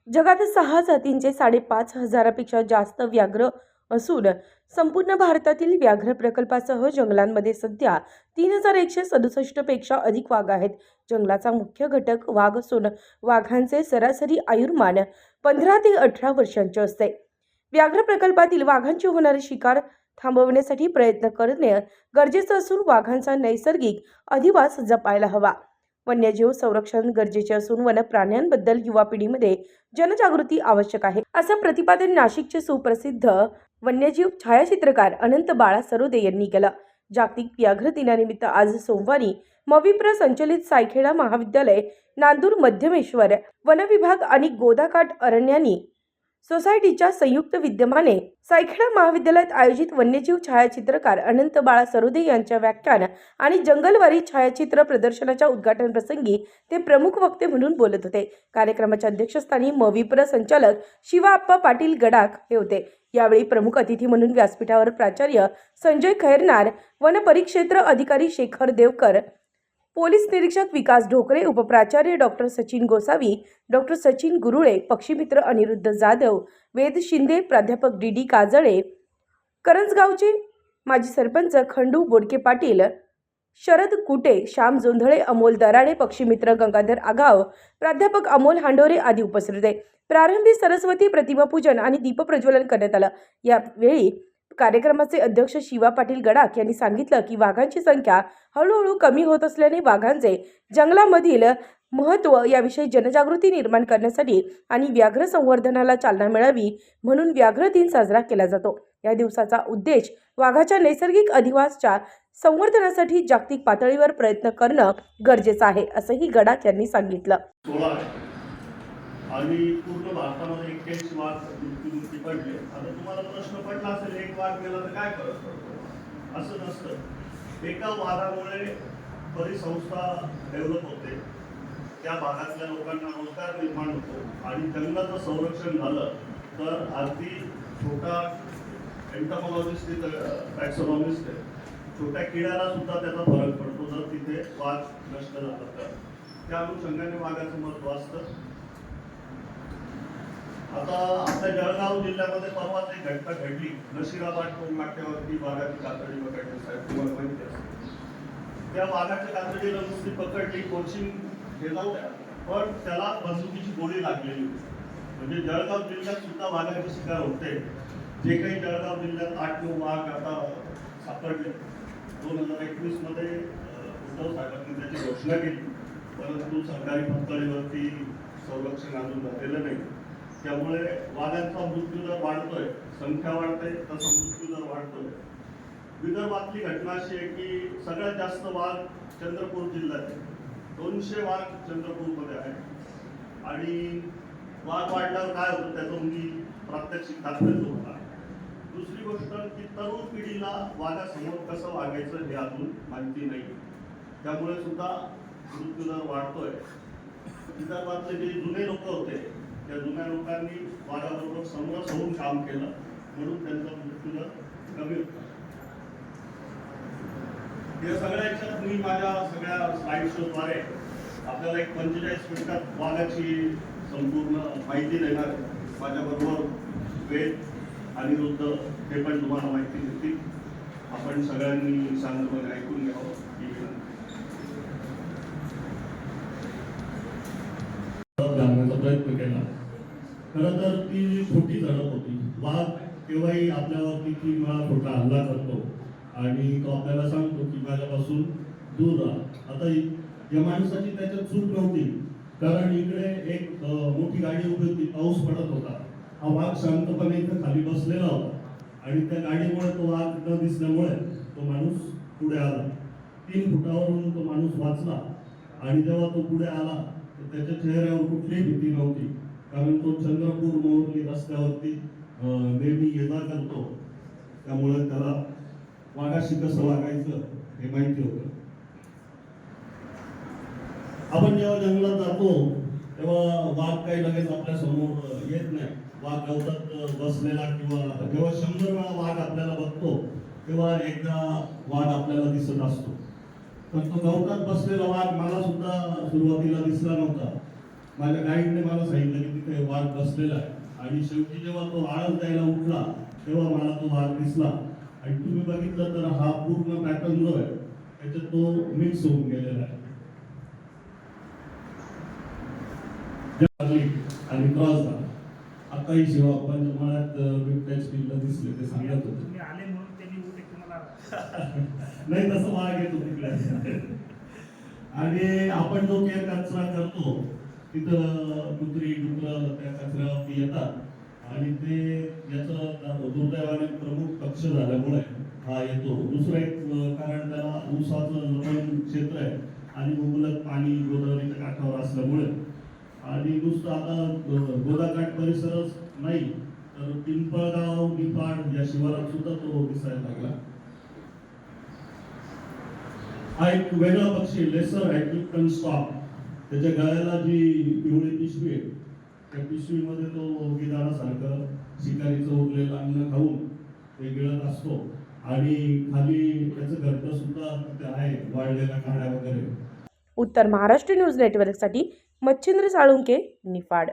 जगात 6 जातींचे 5,500पेक्षा जास्त व्याघ्र असून संपूर्ण भारतातील व्याघ्र प्रकल्पासह जंगलांमध्ये सध्या 3,167 पेक्षा अधिक वाघ आहेत. जंगलाचा मुख्य घटक वाघ असून वाघांचे सरासरी आयुर्मान 15 ते 18 वर्षांचे असते. व्याघ्र प्रकल्पातील वाघांची होणारी शिकार थांबवण्यासाठी प्रयत्न करणे गरजेचे असून वाघांचा नैसर्गिक अधिवास जपायला हवा. वन्यजीव संरक्षण गरजेचे असून वन्यप्राण्यांबद्दल युवा पिढीमध्ये जनजागृती आवश्यक आहे, असं प्रतिपादन नाशिकचे सुप्रसिद्ध वन्यजीव छायाचित्रकार अनंत बाळा सरोदे यांनी केलं. जागतिक व्याघ्र दिनानिमित्त आज सोमवारी मविप्र संचलित सायखेडा महाविद्यालय, नांदूर मध्यमेश्वर वनविभाग आणि गोदाकाठ अरण्यांनी सोसायटीच्या संयुक्त विद्यमाने सायखेडा महाविद्यालयात आयोजित वन्यजीव छायाचित्रकार अनंत बाळा सरोदे यांच्या व्याख्यान आणि जंगलवारी छायाचित्र प्रदर्शनाच्या उद्घाटन प्रसंगी ते प्रमुख वक्ते म्हणून बोलत होते. कार्यक्रमाच्या अध्यक्षस्थानी मविप्र संचालक शिवाप्पा पाटील गडाख हे होते. यावेळी प्रमुख अतिथी म्हणून व्यासपीठावर प्राचार्य संजय खैरनार, वनपरिक्षेत्र अधिकारी शेखर देवकर, पोलीस निरीक्षक विकास ढोकरे, उपप्राचार्य डॉक्टर सचिन गोसावी, डॉक्टर सचिन गुरुळे, पक्षीमित्र अनिरुद्ध जाधव, वेद शिंदे, प्राध्यापक डी काजळे, करंजगावचे माजी सरपंच खंडू बोडके पाटील, शरद कुटे, श्याम जोंधळे, अमोल दराडे, पक्षीमित्र गंगाधर आगाव, प्राध्यापक अमोल हांडोरे आदी उपस्थित होते. प्रारंभी सरस्वती प्रतिमा पूजन आणि दीपप्रज्वलन करण्यात आलं. यावेळी कार्यक्रमाचे अध्यक्ष शिवा पाटील गडाख यांनी सांगितलं की वाघांची संख्या हळूहळू कमी होत असल्याने वाघांचे जंगलामधील महत्त्व याविषयी जनजागृती निर्माण करण्यासाठी आणि व्याघ्र संवर्धनाला चालना मिळावी म्हणून व्याघ्र दिन साजरा केला जातो. या दिवसाचा उद्देश वाघाच्या नैसर्गिक अधिवासाच्या संवर्धनासाठी जागतिक पातळीवर प्रयत्न करणं गरजेचं आहे, असंही गडाख यांनी सांगितलं. आणि पूर्ण भारतामध्ये 81 वाघ मृत्युमुखी पडले. आता तुम्हाला प्रश्न पडला असेल, एक वाघ गेला तर काय फरक पडतो? असं नसतं. एका वाघामुळे परिसंस्था डेव्हलप होते, त्या भागातल्या लोकांना रोजगार निर्माण होतो आणि जंगलाचं संरक्षण झालं तर अगदी छोटा एंटोमॉलॉजिस्ट, टॅक्सॉनॉमिस्ट आहे, छोट्या किड्याला सुद्धा त्याचा फरक पडतो जर तिथे वाघ नष्ट झाला तर. त्या अनुषंगाने वाघाचं महत्त्व असतं. आता आपल्या जळगाव जिल्ह्यामध्ये परवाच एक घटना घडली. नशिराबाद टोल नाक्यावरती वाघाची कातडी पकडली. साहेब तुम्हाला माहिती असेल, त्या वाघाच्या कातडीला नुसती पकडली, कोचिंग हे जाऊ द्या, पण त्याला बंदुकीची गोळी लागलेली होती. म्हणजे जळगाव जिल्ह्यात सुद्धा वाघाची शिकार होते. जे काही जळगाव जिल्ह्यात 8-9 वाघ आता सापडले. 2021 मध्ये उद्धव साहेबांनी त्याची घोषणा केली, परंतु सरकारी पातळीवरती संरक्षण अजून झालेलं नाही. त्यामुळे वाघांचा मृत्यूदर वाढतोय, संख्या वाढते तसा मृत्यूदर वाढतोय. विदर्भातली घटना अशी आहे की सगळ्यात जास्त वाघ चंद्रपूर जिल्ह्यात आहे. 200 वाघ चंद्रपूरमध्ये आहे. आणि वाघ वाढल्यावर काय होतं त्याचं मी प्रात्यक्षिक दाखवतो होता. दुसरी गोष्ट की तरुण पिढीला वाघासमोर कसं वागायचं हे अजून माहिती नाही. त्यामुळे सुद्धा मृत्यूदर वाढतोय. विदर्भातले जे जुने लोक होते, त्या जुन्या लोकांनी वाघाबरोबर समरस होऊन काम केलं म्हणून त्यांचा मृत्यूदर कमी होता. या सगळ्या याच्यात मी माझ्या सगळ्या स्लाइड शोद्वारे आपल्याला एक 45 मिनिटात वाघाची संपूर्ण माहिती देणार आहे. माझ्याबरोबर वेद, अनिरुद्ध हे पण तुम्हाला माहिती देतील. आपण सगळ्यांनी शांतपणे ऐकून घ्यावं ही जाणण्याचा प्रयत्न केला. खरं तर ती खोटी झडप होती. वाघ केव्हाही आपल्यावरती की मला खोटा हल्ला करतो आणि तो आपल्याला सांगतो की माझ्यापासून दूर राहा. आता या माणसाची त्याच्यात चूक नव्हती, कारण इकडे एक मोठी गाडी उभी होती, पाऊस पडत होता. हा वाघ शांतपणे इथं खाली बसलेला होता आणि त्या गाडीमुळे तो वाघ न दिसल्यामुळे तो माणूस पुढे आला. 3 फुटावरून तो माणूस वाचला आणि जेव्हा तो पुढे आला तर त्याच्या चेहऱ्यावर कुठलीही भीती नव्हती, कारण तो चंद्रपूर मोरली रस्त्यावरती नेहमी ये-जा करतो. त्यामुळे त्याला वाघाशी कसं वागायचं हे माहिती होतं. आपण जेव्हा जंगलात जातो तेव्हा वाघ काही लगेच आपल्या समोर येत नाही. वाघ गवतात बसलेला किंवा जेव्हा 100 वेळा वाघ आपल्याला बघतो तेव्हा एकदा वाघ आपल्याला दिसत असतो. पण तो गवतात बसलेला वाघ मला सुद्धा सुरुवातीला दिसला नव्हता. माझ्या गाईडने मला सांगितलं की तिथे वाघ बसलेला आहे आणि शेवटी जेव्हा तो आळस द्यायला उठला तेव्हा मला तो वाघ दिसला आणि तुम्ही बघितलं तर हा पूर्ण पॅटर्न जो आहे त्याच्यात तो मिक्स होऊन गेलेला आहे आणि क्रॉस झाला. आताही शिवाप्पांच्या मनात बिबट्याची पिल्लं दिसले ते सांगत होते. तुम्ही आले म्हणून त्यांनी उठे तुम्हाला नाही तसं वाघ येतो तिकडे. आणि आपण जो काही कचरा करतो तिथं कुत्री डुकर त्या कचऱ्यावरती येतात आणि ते याचं दुर्दैवाने प्रमुख पक्ष झाल्यामुळे हा येतो. दुसरं एक कारण त्याला ऊसाचं लवण क्षेत्र आहे आणि मुबलक पाणी गोदावरीच्या काठावर असल्यामुळे आणि नुसतं आता गोदाकाठ परिसरच नाही तर पिंपळगाव निफाड या शिवारात सुद्धा तो दिसायला लागला. हा एक वेगळा पक्षी लेसर ॲक्टिव्हन स्टॉक. त्याच्या गळ्याला जी पिवळी पिशवी आहे त्या पिशवीमध्ये तो गिधाडासारखं शिकारीचं उरलेलं अन्न खाऊन ते गिळत असतो आणि खाली त्याचं घरटं सुद्धा तिथे आहे वाळलेल्या काड्या वगैरे. उत्तर महाराष्ट्र न्यूज नेटवर्कसाठी मच्छिंद्र साळुंके, निफाड.